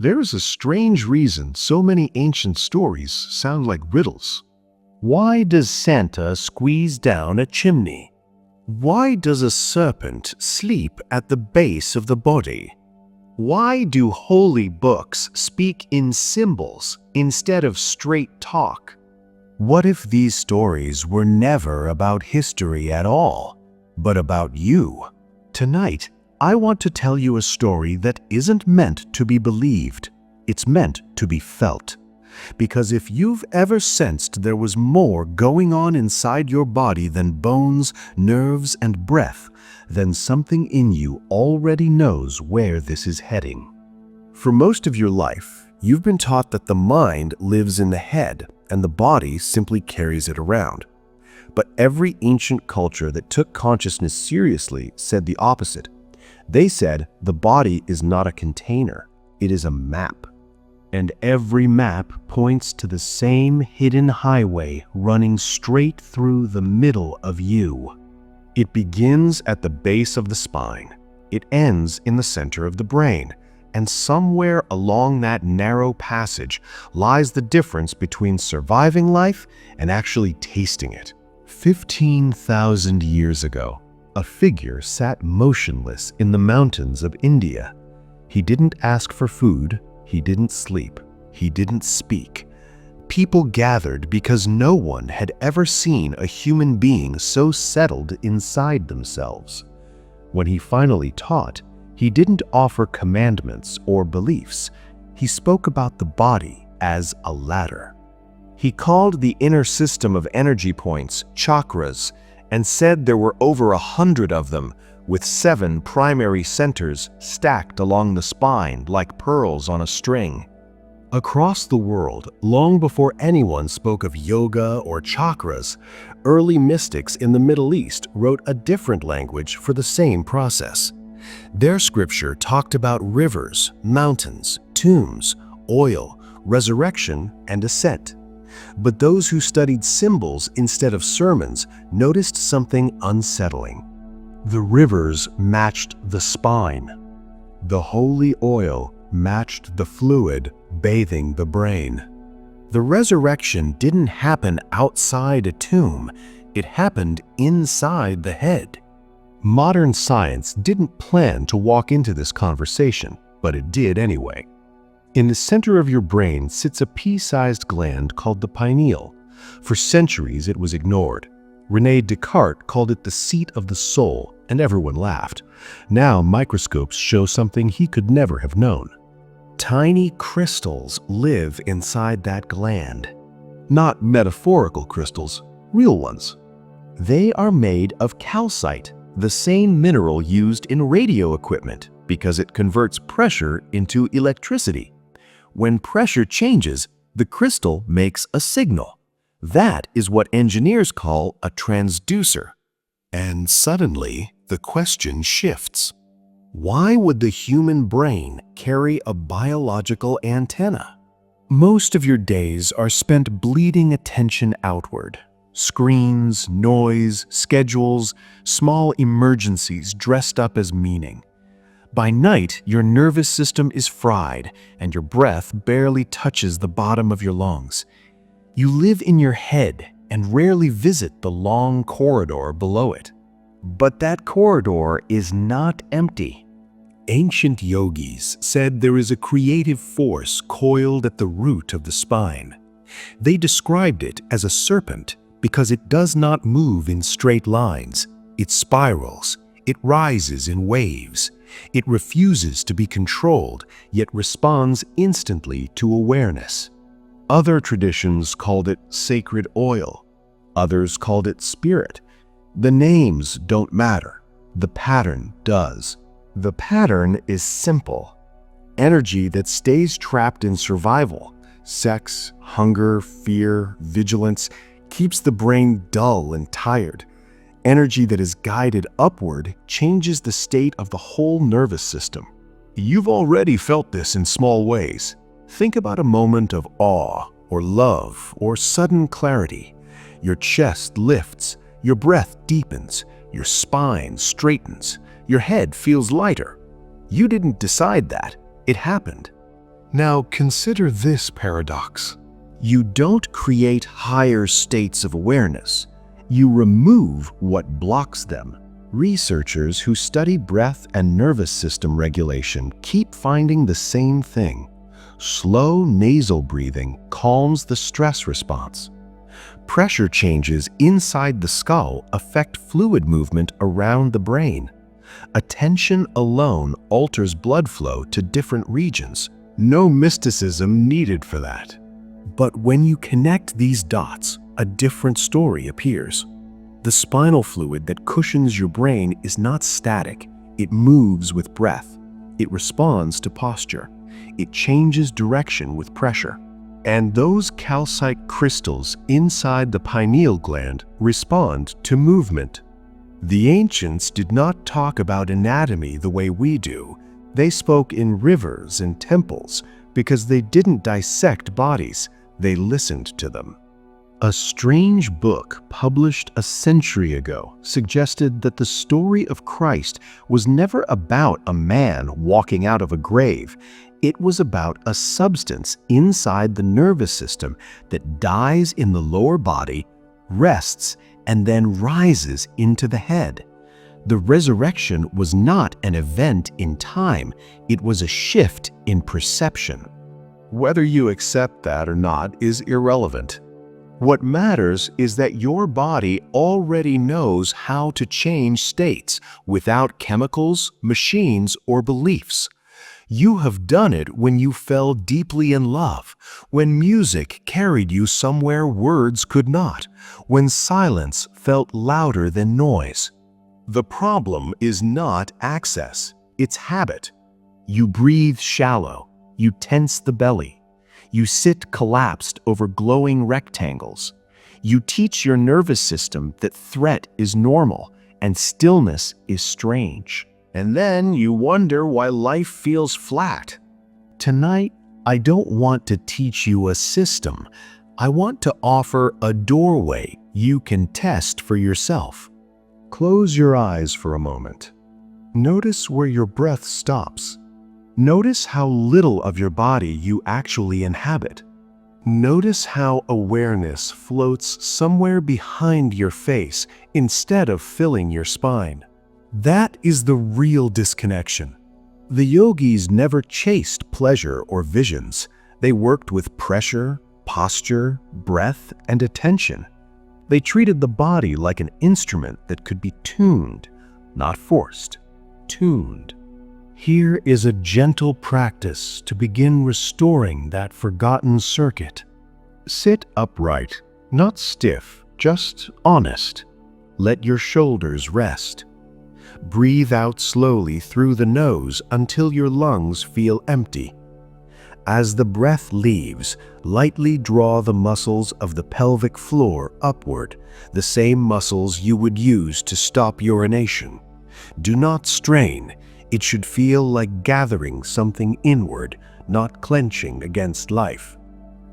There is a strange reason so many ancient stories sound like riddles. Why does Santa squeeze down a chimney? Why does a serpent sleep at the base of the body? Why do holy books speak in symbols instead of straight talk? What if these stories were never about history at all, but about you? Tonight, I want to tell you a story that isn't meant to be believed. It's meant to be felt. Because if you've ever sensed there was more going on inside your body than bones, nerves, and breath, then something in you already knows where this is heading. For most of your life, you've been taught that the mind lives in the head and the body simply carries it around. But every ancient culture that took consciousness seriously said the opposite. They said the body is not a container, it is a map. And every map points to the same hidden highway running straight through the middle of you. It begins at the base of the spine. It ends in the center of the brain. And somewhere along that narrow passage lies the difference between surviving life and actually tasting it. 15,000 years ago, a figure sat motionless in the mountains of India. He didn't ask for food, he didn't sleep, he didn't speak. People gathered because no one had ever seen a human being so settled inside themselves. When he finally taught, he didn't offer commandments or beliefs. He spoke about the body as a ladder. He called the inner system of energy points chakras and said there were over 100 of them, with 7 primary centers stacked along the spine like pearls on a string. Across the world, long before anyone spoke of yoga or chakras, early mystics in the Middle East wrote a different language for the same process. Their scripture talked about rivers, mountains, tombs, oil, resurrection, and ascent. But those who studied symbols instead of sermons noticed something unsettling. The rivers matched the spine. The holy oil matched the fluid bathing the brain. The resurrection didn't happen outside a tomb, it happened inside the head. Modern science didn't plan to walk into this conversation, but it did anyway. In the center of your brain sits a pea-sized gland called the pineal. For centuries it was ignored. René Descartes called it the seat of the soul, and everyone laughed. Now microscopes show something he could never have known. Tiny crystals live inside that gland. Not metaphorical crystals, real ones. They are made of calcite, the same mineral used in radio equipment because it converts pressure into electricity. When pressure changes, the crystal makes a signal. That is what engineers call a transducer. And suddenly, the question shifts. Why would the human brain carry a biological antenna? Most of your days are spent bleeding attention outward. Screens, noise, schedules, small emergencies dressed up as meaning. By night, your nervous system is fried and your breath barely touches the bottom of your lungs. You live in your head and rarely visit the long corridor below it. But that corridor is not empty. Ancient yogis said there is a creative force coiled at the root of the spine. They described it as a serpent because it does not move in straight lines. It spirals. It rises in waves. It refuses to be controlled, yet responds instantly to awareness. Other traditions called it sacred oil. Others called it spirit. The names don't matter. The pattern does. The pattern is simple. Energy that stays trapped in survival, sex, hunger, fear, vigilance, keeps the brain dull and tired. Energy that is guided upward changes the state of the whole nervous system. You've already felt this in small ways. Think about a moment of awe or love or sudden clarity. Your chest lifts, your breath deepens, your spine straightens, your head feels lighter. You didn't decide that. It happened. Now consider this paradox. You don't create higher states of awareness. You remove what blocks them. Researchers who study breath and nervous system regulation keep finding the same thing. Slow nasal breathing calms the stress response. Pressure changes inside the skull affect fluid movement around the brain. Attention alone alters blood flow to different regions. No mysticism needed for that. But when you connect these dots, a different story appears. The spinal fluid that cushions your brain is not static. It moves with breath. It responds to posture. It changes direction with pressure. And those calcite crystals inside the pineal gland respond to movement. The ancients did not talk about anatomy the way we do. They spoke in rivers and temples because they didn't dissect bodies, they listened to them. A strange book published a century ago suggested that the story of Christ was never about a man walking out of a grave. It was about a substance inside the nervous system that dies in the lower body, rests, and then rises into the head. The resurrection was not an event in time, it was a shift in perception. Whether you accept that or not is irrelevant. What matters is that your body already knows how to change states without chemicals, machines, or beliefs. You have done it when you fell deeply in love, when music carried you somewhere words could not, when silence felt louder than noise. The problem is not access, it's habit. You breathe shallow, you tense the belly. You sit collapsed over glowing rectangles. You teach your nervous system that threat is normal and stillness is strange. And then you wonder why life feels flat. Tonight, I don't want to teach you a system. I want to offer a doorway you can test for yourself. Close your eyes for a moment. Notice where your breath stops. Notice how little of your body you actually inhabit. Notice how awareness floats somewhere behind your face instead of filling your spine. That is the real disconnection. The yogis never chased pleasure or visions. They worked with pressure, posture, breath, and attention. They treated the body like an instrument that could be tuned, not forced, tuned. Here is a gentle practice to begin restoring that forgotten circuit. Sit upright, not stiff, just honest. Let your shoulders rest. Breathe out slowly through the nose until your lungs feel empty. As the breath leaves, lightly draw the muscles of the pelvic floor upward, the same muscles you would use to stop urination. Do not strain. It should feel like gathering something inward, not clenching against life.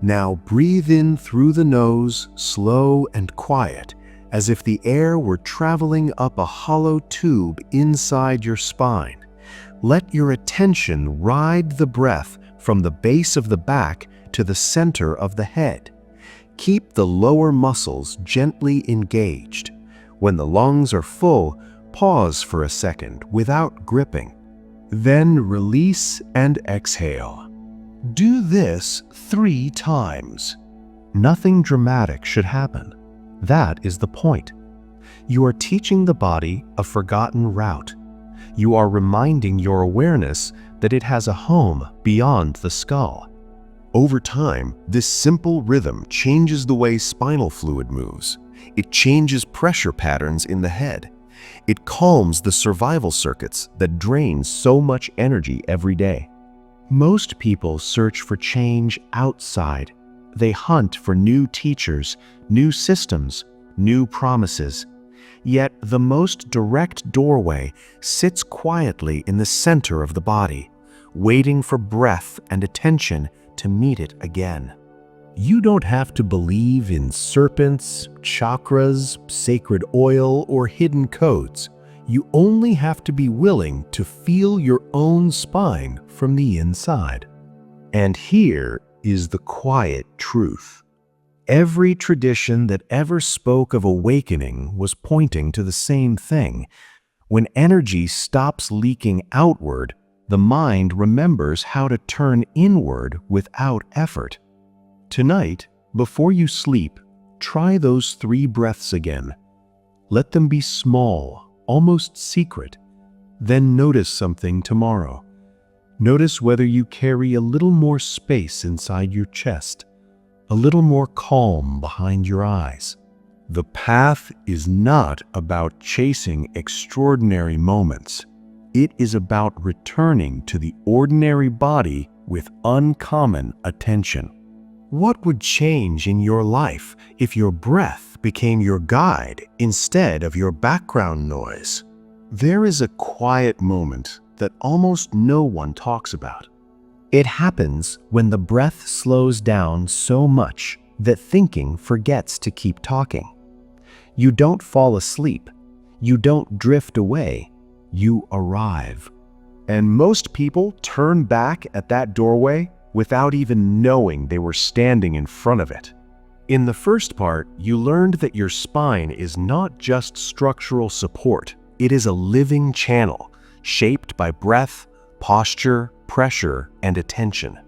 Now breathe in through the nose, slow and quiet, as if the air were traveling up a hollow tube inside your spine. Let your attention ride the breath from the base of the back to the center of the head. Keep the lower muscles gently engaged. When the lungs are full, pause for a second without gripping. Then release and exhale. Do this 3 times. Nothing dramatic should happen. That is the point. You are teaching the body a forgotten route. You are reminding your awareness that it has a home beyond the skull. Over time, this simple rhythm changes the way spinal fluid moves. It changes pressure patterns in the head. It calms the survival circuits that drain so much energy every day. Most people search for change outside. They hunt for new teachers, new systems, new promises. Yet the most direct doorway sits quietly in the center of the body, waiting for breath and attention to meet it again. You don't have to believe in serpents, chakras, sacred oil, or hidden codes. You only have to be willing to feel your own spine from the inside. And here is the quiet truth. Every tradition that ever spoke of awakening was pointing to the same thing. When energy stops leaking outward, the mind remembers how to turn inward without effort. Tonight, before you sleep, try those 3 breaths again. Let them be small, almost secret. Then notice something tomorrow. Notice whether you carry a little more space inside your chest, a little more calm behind your eyes. The path is not about chasing extraordinary moments. It is about returning to the ordinary body with uncommon attention. What would change in your life if your breath became your guide instead of your background noise? There is a quiet moment that almost no one talks about. It happens when the breath slows down so much that thinking forgets to keep talking. You don't fall asleep. You don't drift away. You arrive. And most people turn back at that doorway without even knowing they were standing in front of it. In the first part, you learned that your spine is not just structural support. It is a living channel, shaped by breath, posture, pressure, and attention.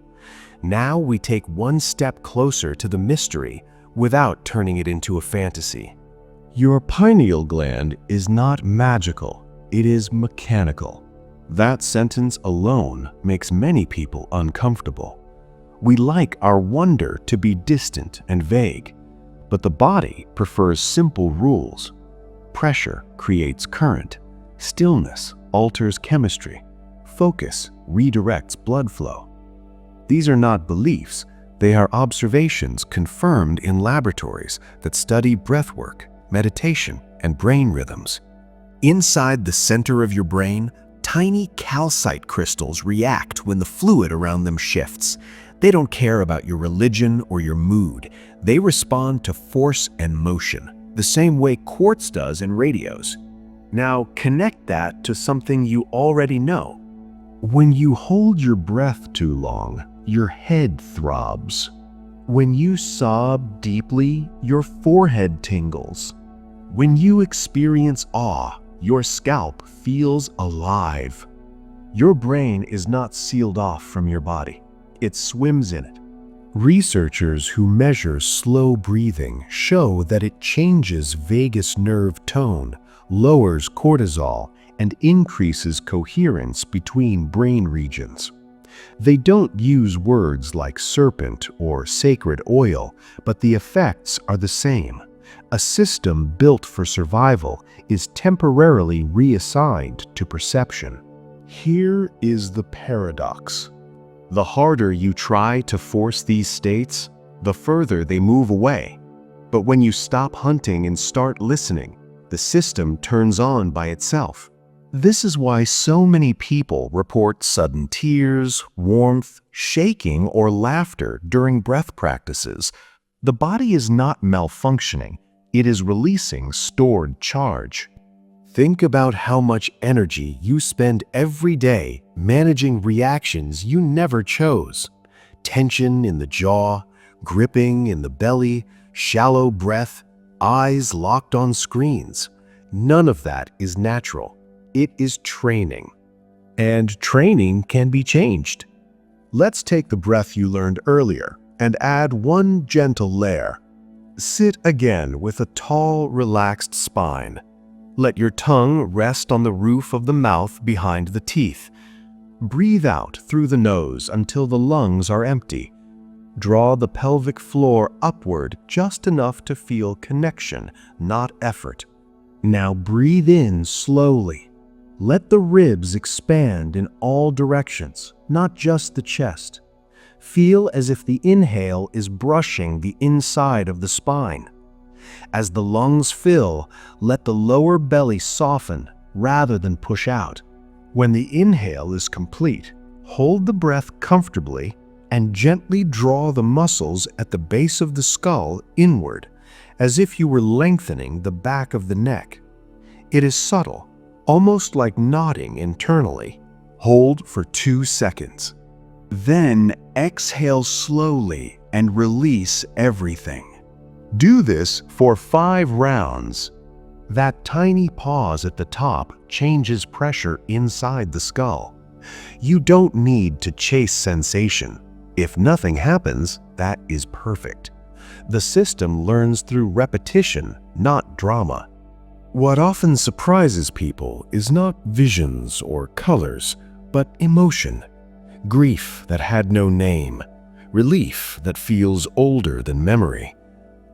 Now we take one step closer to the mystery without turning it into a fantasy. Your pineal gland is not magical, it is mechanical. That sentence alone makes many people uncomfortable. We like our wonder to be distant and vague, but the body prefers simple rules. Pressure creates current, stillness alters chemistry, focus redirects blood flow. These are not beliefs, they are observations confirmed in laboratories that study breathwork, meditation, and brain rhythms. Inside the center of your brain, tiny calcite crystals react when the fluid around them shifts. They don't care about your religion or your mood. They respond to force and motion, the same way quartz does in radios. Now connect that to something you already know. When you hold your breath too long, your head throbs. When you sob deeply, your forehead tingles. When you experience awe, your scalp feels alive. Your brain is not sealed off from your body. It swims in it. Researchers who measure slow breathing show that it changes vagus nerve tone, lowers cortisol, and increases coherence between brain regions. They don't use words like serpent or sacred oil, but the effects are the same. A system built for survival is temporarily reassigned to perception. Here is the paradox. The harder you try to force these states, the further they move away. But when you stop hunting and start listening, the system turns on by itself. This is why so many people report sudden tears, warmth, shaking, or laughter during breath practices. The body is not malfunctioning. It is releasing stored charge. Think about how much energy you spend every day managing reactions you never chose. Tension in the jaw, gripping in the belly, shallow breath, eyes locked on screens. None of that is natural. It is training. And training can be changed. Let's take the breath you learned earlier and add one gentle layer. Sit again with a tall, relaxed spine. Let your tongue rest on the roof of the mouth behind the teeth. Breathe out through the nose until the lungs are empty. Draw the pelvic floor upward just enough to feel connection, not effort. Now breathe in slowly. Let the ribs expand in all directions, not just the chest. Feel as if the inhale is brushing the inside of the spine. As the lungs fill, let the lower belly soften rather than push out. When the inhale is complete, hold the breath comfortably and gently draw the muscles at the base of the skull inward, as if you were lengthening the back of the neck. It is subtle, almost like nodding internally. Hold for 2 seconds. Then exhale slowly and release everything. Do this for 5 rounds. That tiny pause at the top changes pressure inside the skull. You don't need to chase sensation. If nothing happens, that is perfect. The system learns through repetition, not drama. What often surprises people is not visions or colors, but emotion. Grief that had no name, relief that feels older than memory,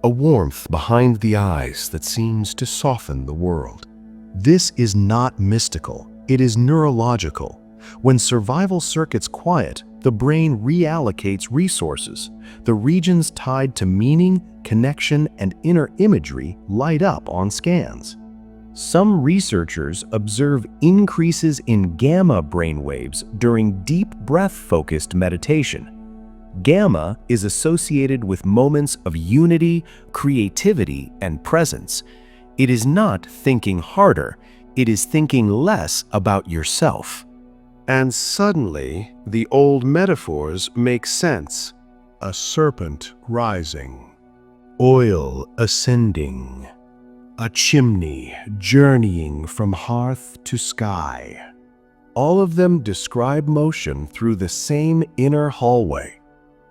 a warmth behind the eyes that seems to soften the world. This is not mystical, it is neurological. When survival circuits quiet, the brain reallocates resources. The regions tied to meaning, connection, and inner imagery light up on scans. Some researchers observe increases in gamma brainwaves during deep breath-focused meditation. Gamma is associated with moments of unity, creativity, and presence. It is not thinking harder, it is thinking less about yourself. And suddenly, the old metaphors make sense. A serpent rising, oil ascending, a chimney journeying from hearth to sky. All of them describe motion through the same inner hallway.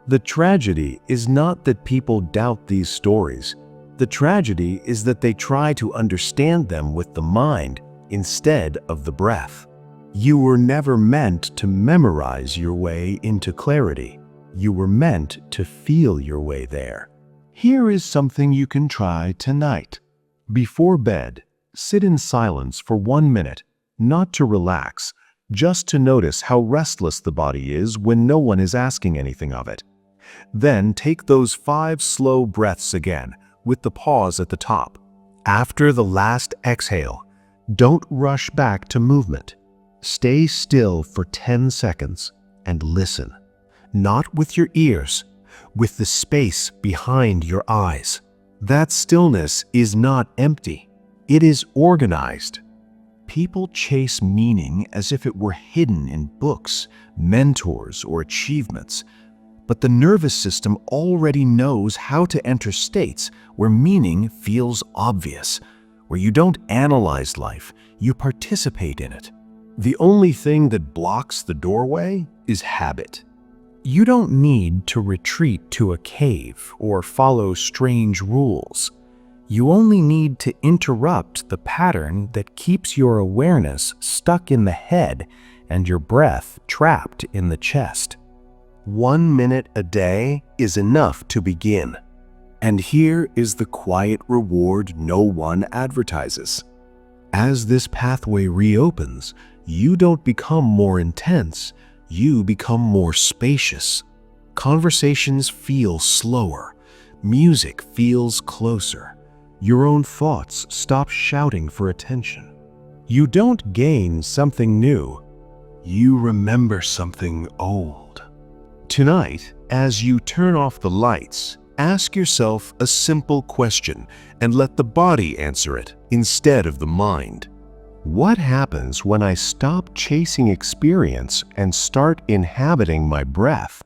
The tragedy is not that people doubt these stories. The tragedy is that they try to understand them with the mind instead of the breath. You were never meant to memorize your way into clarity. You were meant to feel your way there. Here is something you can try tonight. Before bed, sit in silence for 1 minute, not to relax, just to notice how restless the body is when no one is asking anything of it. Then take those 5 slow breaths again, with the pause at the top. After the last exhale, don't rush back to movement. Stay still for 10 seconds and listen. Not with your ears, with the space behind your eyes. That stillness is not empty. It is organized. People chase meaning as if it were hidden in books, mentors, or achievements. But the nervous system already knows how to enter states where meaning feels obvious, where you don't analyze life, you participate in it. The only thing that blocks the doorway is habit. You don't need to retreat to a cave or follow strange rules. You only need to interrupt the pattern that keeps your awareness stuck in the head and your breath trapped in the chest. 1 minute a day is enough to begin. And here is the quiet reward no one advertises. As this pathway reopens, you don't become more intense, you become more spacious. Conversations feel slower. Music feels closer. Your own thoughts stop shouting for attention. You don't gain something new. You remember something old. Tonight, as you turn off the lights, ask yourself a simple question and let the body answer it instead of the mind. What happens when I stop chasing experience and start inhabiting my breath?